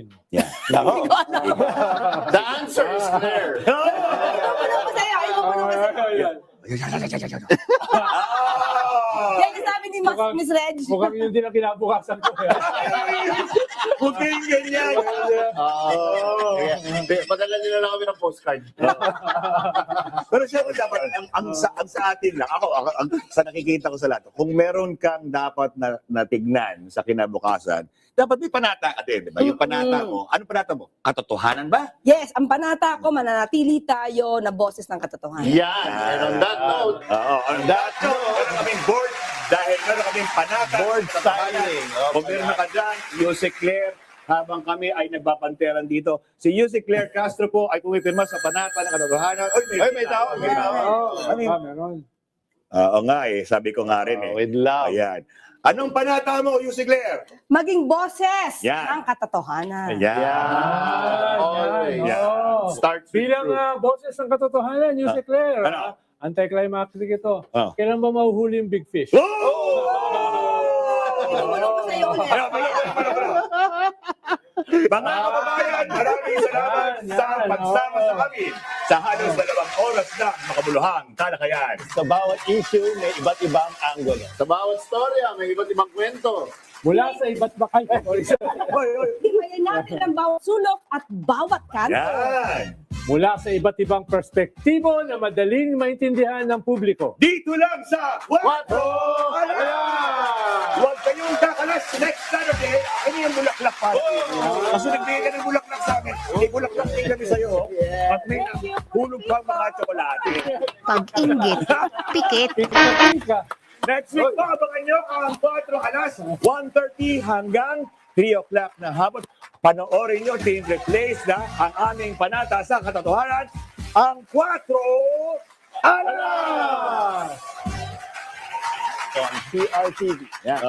gagawin mo? Yan. Nako. The answer is clear. Ano ko sa'yo? Ayaw ko na sa'yo. Yan yung sabi ni Miss Reg. Mukhang yun din ang kinabukasan ko. Huwag kayong ganyan. Padala nila lang kami ng postcard. Pero syempre dapat, ang sa atin lang, sa nakikita ko sa lahat, kung meron kang dapat na tignan sa kinabukasan, dapat may panata ka din, di ba? Yung panata mo, ano panata mo? Katotohanan ba? Yes, ang panata ko, mananatili tayo na boses ng katotohanan. Yan. And on that note, Oo, on that note, meron kaming board, dahil meron kaming panata. Board styling. Kung meron ka dyan, Yusek Claire, habang kami ay nagbapanteran dito. Si Yusek Claire Castro po ay pumipirma sa panata ng katotohanan. Ay, may tao. May tao. Meron. Oo nga eh, sabi ko nga rin eh. With love. Ayan. Anong panata mo, Yusek Claire? Maging boses Yan. ng katotohanan. Always. Oo. Start with Bilang truth. boses ng katotohanan, Yusek Claire. Ano? Anticlimactic ito. Oh. Kailan ba mahuhuli yung big fish? Oh! Tulong ko sa'yo ulit. Mga kababayan, maraming salamat sa pagsama sa kami sa halos 2 oras na makabuluhang talakayan. Sa bawat issue, may iba't ibang angulo. Sa bawat storya, may iba't ibang kwento. Mula sa iba't bakay. Himayin natin ang bawat sulok at bawat kanto. Yan. Mula sa iba't ibang perspektibo na madaling maintindihan ng publiko. Dito lang sa Wato Huwag kayong kakalas next Saturday. Ano yung bulaklak pa? Kasi nagbigay ka ng bulaklak sa amin. May bulaklak din kami sa'yo. At may hulog kang mga tsokolate. Pag-inggit, pikit. Next week po, abangan nyo ang 4 alas 1:30 hanggang 3 o'clock na hapon. Panoorin nyo, team replace na ang aming panata sa katotohanan, ang 4 alas! On PRTV. Yan.